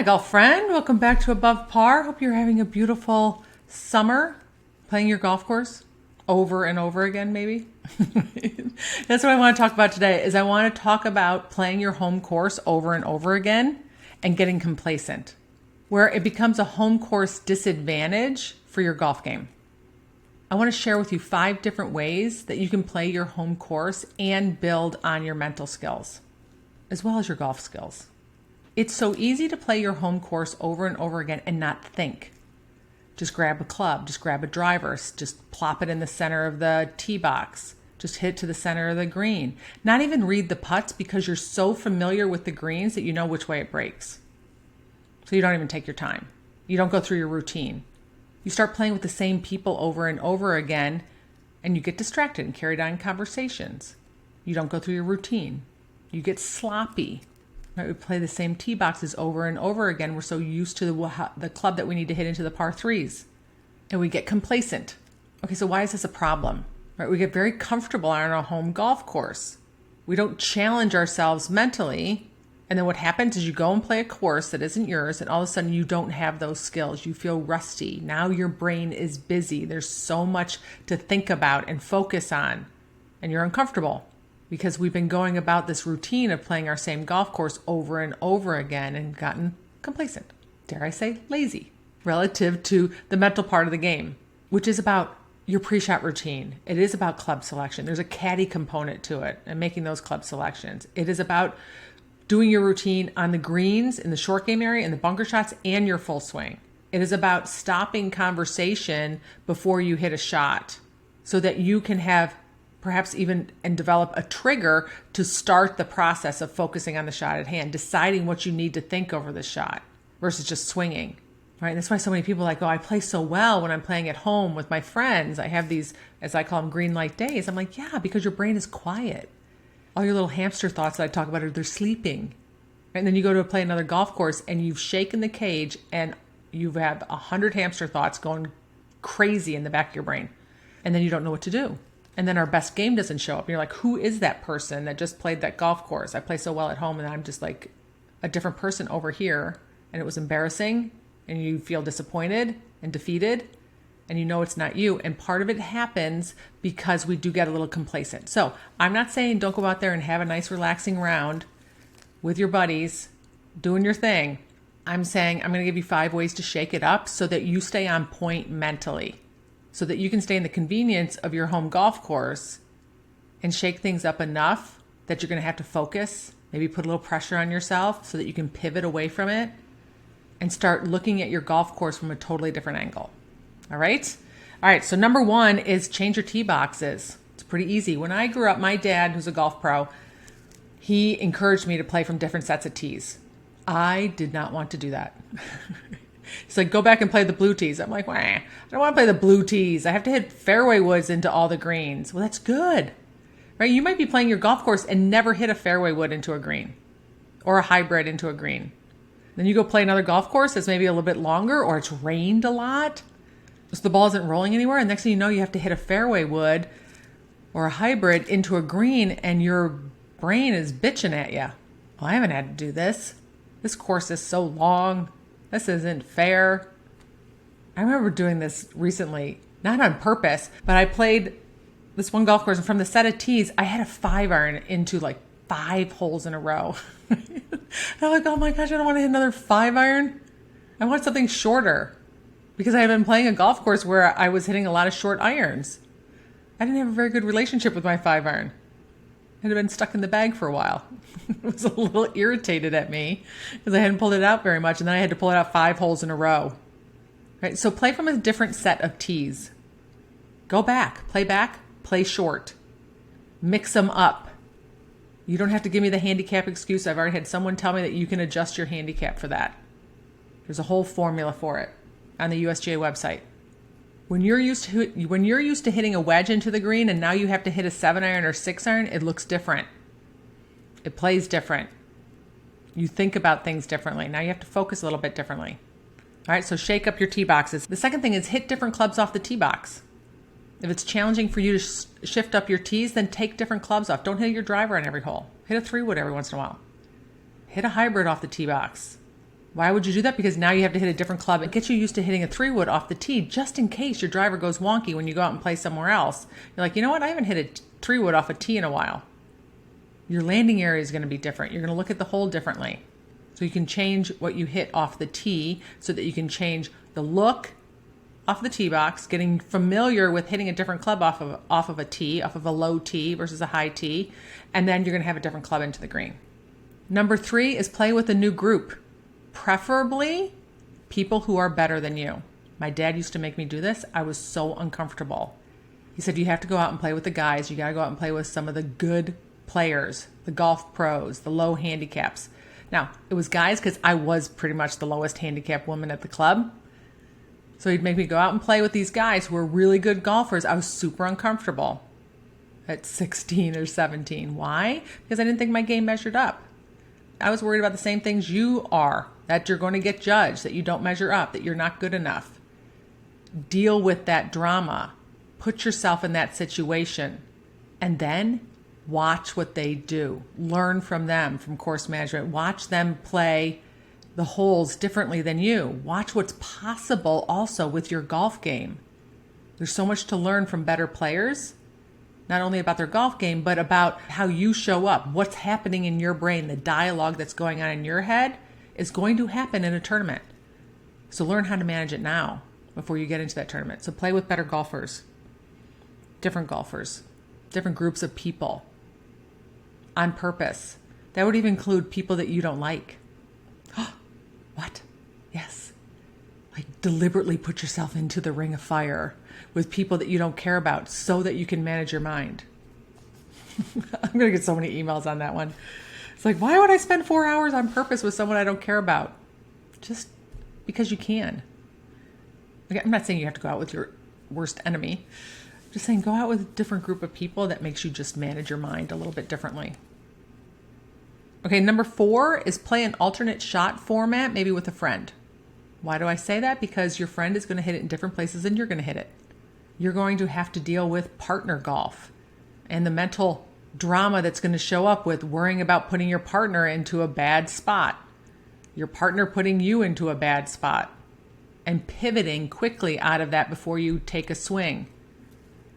my golf friend. Welcome back to Above Par. Hope you're having a beautiful summer playing your golf course over and over again, maybe. That's what I want to talk about today is I want to talk about playing your home course over and over again and getting complacent, where it becomes a home course disadvantage for your golf game. I want to share with you 5 different ways that you can play your home course and build on your mental skills, as well as your golf skills. It's so easy to play your home course over and over again and not think. Just grab a club, just grab a driver, just plop it in the center of the tee box, just hit to the center of the green. Not even read the putts because you're so familiar with the greens that you know which way it breaks. So you don't even take your time. You don't go through your routine. You start playing with the same people over and over again and you get distracted and carried on conversations. You don't go through your routine. You get sloppy. Right, we play the same tee boxes over and over again. We're so used to the club that we need to hit into the par threes. And we get complacent. Okay, so why is this a problem? Right, we get very comfortable on our home golf course. We don't challenge ourselves mentally. And then what happens is you go and play a course that isn't yours, and all of a sudden you don't have those skills. You feel rusty. Now your brain is busy. There's so much to think about and focus on. And you're uncomfortable. Because we've been going about this routine of playing our same golf course over and over again and gotten complacent, dare I say lazy, relative to the mental part of the game, which is about your pre-shot routine. It is about club selection. There's a caddy component to it and making those club selections. It is about doing your routine on the greens, in the short game area, in the bunker shots, and your full swing. It is about stopping conversation before you hit a shot so that you can have perhaps even and develop a trigger to start the process of focusing on the shot at hand, deciding what you need to think over the shot versus just swinging, right? And that's why so many people are like, oh, I play so well when I'm playing at home with my friends. I have these, as I call them, green light days. I'm like, yeah, because your brain is quiet. All your little hamster thoughts that I talk about they're sleeping. Right? And then you go to play another golf course and you've shaken the cage and you have 100 hamster thoughts going crazy in the back of your brain. And then you don't know what to do. And then our best game doesn't show up. And you're like, who is that person that just played that golf course? I play so well at home and I'm just like a different person over here. And it was embarrassing. And you feel disappointed and defeated. And you know it's not you. And part of it happens because we do get a little complacent. So I'm not saying don't go out there and have a nice relaxing round with your buddies doing your thing. I'm saying I'm going to give you 5 ways to shake it up so that you stay on point mentally. So that you can stay in the convenience of your home golf course and shake things up enough that you're going to have to focus, maybe put a little pressure on yourself so that you can pivot away from it and start looking at your golf course from a totally different angle. All right? All right, so number 1 is change your tee boxes. It's pretty easy. When I grew up, my dad, who's a golf pro, he encouraged me to play from different sets of tees. I did not want to do that. He's like, go back and play the blue tees. I'm like, wah, I don't want to play the blue tees. I have to hit fairway woods into all the greens. Well, that's good, right? You might be playing your golf course and never hit a fairway wood into a green or a hybrid into a green. Then you go play another golf course that's maybe a little bit longer or it's rained a lot. So the ball isn't rolling anywhere. And next thing you know, you have to hit a fairway wood or a hybrid into a green and your brain is bitching at you. Well, I haven't had to do this. This course is so long. This isn't fair. I remember doing this recently, not on purpose, but I played this one golf course and from the set of tees, I had a 5-iron into like 5 holes in a row. And I'm like, oh my gosh, I don't want to hit another 5-iron. I want something shorter because I had been playing a golf course where I was hitting a lot of short irons. I didn't have a very good relationship with my 5-iron. It had been stuck in the bag for a while. It was a little irritated at me because I hadn't pulled it out very much. And then I had to pull it out 5 holes in a row. Right? So play from a different set of tees. Go back, play short. Mix them up. You don't have to give me the handicap excuse. I've already had someone tell me that you can adjust your handicap for that. There's a whole formula for it on the USGA website. When you're used to hitting a wedge into the green and now you have to hit a 7-iron or 6-iron, it looks different. It plays different. You think about things differently. Now you have to focus a little bit differently. All right, so shake up your tee boxes. The second thing is hit different clubs off the tee box. If it's challenging for you to shift up your tees, then take different clubs off. Don't hit your driver on every hole. Hit a 3-wood every once in a while. Hit a hybrid off the tee box. Why would you do that? Because now you have to hit a different club. It gets you used to hitting a 3-wood off the tee just in case your driver goes wonky when you go out and play somewhere else. You're like, you know what? I haven't hit a 3-wood off a tee in a while. Your landing area is going to be different. You're going to look at the hole differently. So you can change what you hit off the tee so that you can change the look off the tee box, getting familiar with hitting a different club off of a tee, off of a low tee versus a high tee, and then you're going to have a different club into the green. Number 3 is play with a new group. Preferably people who are better than you. My dad used to make me do this. I was so uncomfortable. He said, you have to go out and play with the guys. You got to go out and play with some of the good players, the golf pros, the low handicaps. Now, it was guys because I was pretty much the lowest handicap woman at the club. So he'd make me go out and play with these guys who were really good golfers. I was super uncomfortable at 16 or 17. Why? Because I didn't think my game measured up. I was worried about the same things you are, that you're going to get judged, that you don't measure up, that you're not good enough. Deal with that drama. Put yourself in that situation. And then watch what they do. Learn from them, from course management. Watch them play the holes differently than you. Watch what's possible also with your golf game. There's so much to learn from better players. Not only about their golf game, but about how you show up, what's happening in your brain, the dialogue that's going on in your head is going to happen in a tournament. So learn how to manage it now before you get into that tournament. So play with better golfers, different groups of people on purpose. That would even include people that you don't like. What? Yes. Like deliberately put yourself into the ring of fire with people that you don't care about so that you can manage your mind. I'm going to get so many emails on that one. It's like, why would I spend 4 hours on purpose with someone I don't care about? Just because you can. Okay, I'm not saying you have to go out with your worst enemy. I'm just saying go out with a different group of people that makes you just manage your mind a little bit differently. Okay, number 4 is play an alternate shot format, maybe with a friend. Why do I say that? Because your friend is going to hit it in different places than you're going to hit it. You're going to have to deal with partner golf and the mental drama that's going to show up with worrying about putting your partner into a bad spot, your partner putting you into a bad spot, and pivoting quickly out of that before you take a swing.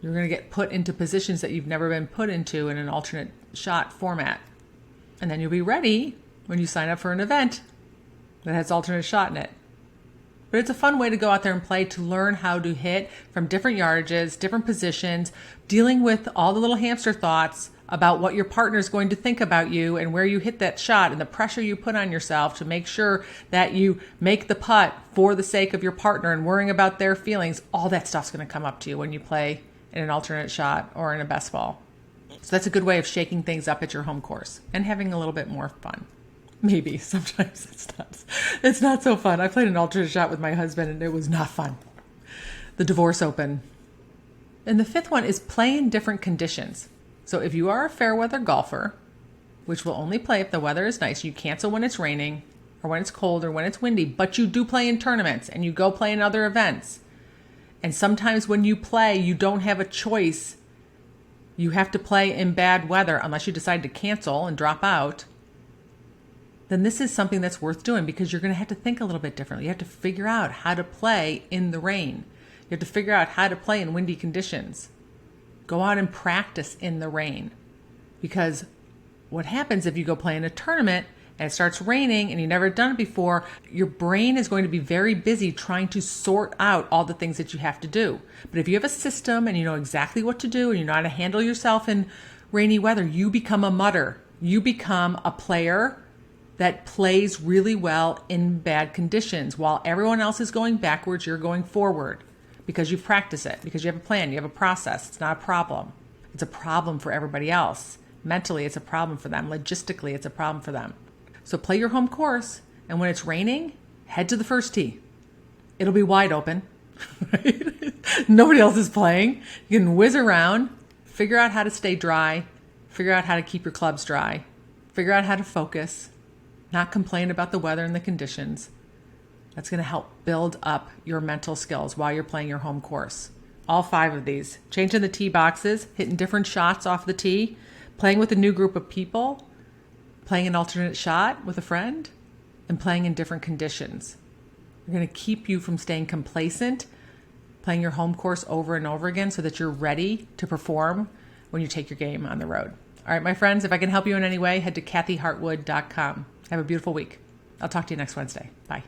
You're going to get put into positions that you've never been put into in an alternate shot format. And then you'll be ready when you sign up for an event that has alternate shot in it. But it's a fun way to go out there and play, to learn how to hit from different yardages, different positions, dealing with all the little hamster thoughts about what your partner is going to think about you and where you hit that shot and the pressure you put on yourself to make sure that you make the putt for the sake of your partner and worrying about their feelings. All that stuff's going to come up to you when you play in an alternate shot or in a best ball. So that's a good way of shaking things up at your home course and having a little bit more fun. Maybe sometimes it's not so fun. I played an alternate shot with my husband and it was not fun. The Divorce Open. And the 5th one is play in different conditions. So if you are a fair weather golfer, which will only play if the weather is nice, you cancel when it's raining or when it's cold or when it's windy, but you do play in tournaments and you go play in other events. And sometimes when you play, you don't have a choice. You have to play in bad weather unless you decide to cancel and drop out. Then this is something that's worth doing because you're going to have to think a little bit differently. You have to figure out how to play in the rain. You have to figure out how to play in windy conditions. Go out and practice in the rain. Because what happens if you go play in a tournament and it starts raining and you've never done it before, your brain is going to be very busy trying to sort out all the things that you have to do. But if you have a system and you know exactly what to do and you know how to handle yourself in rainy weather, you become a mutter. You become a player that plays really well in bad conditions. While everyone else is going backwards, you're going forward because you practice it, because you have a plan, you have a process. It's not a problem. It's a problem for everybody else. Mentally, it's a problem for them. Logistically, it's a problem for them. So play your home course, and when it's raining, head to the first tee. It'll be wide open. Right? Nobody else is playing. You can whiz around, figure out how to stay dry, figure out how to keep your clubs dry, figure out how to focus, not complain about the weather and the conditions. That's going to help build up your mental skills while you're playing your home course. All 5 of these. Changing the tee boxes, hitting different shots off the tee, playing with a new group of people, playing an alternate shot with a friend, and playing in different conditions. They're going to keep you from staying complacent, playing your home course over and over again so that you're ready to perform when you take your game on the road. All right, my friends, if I can help you in any way, head to kathyhartwood.com. Have a beautiful week. I'll talk to you next Wednesday. Bye.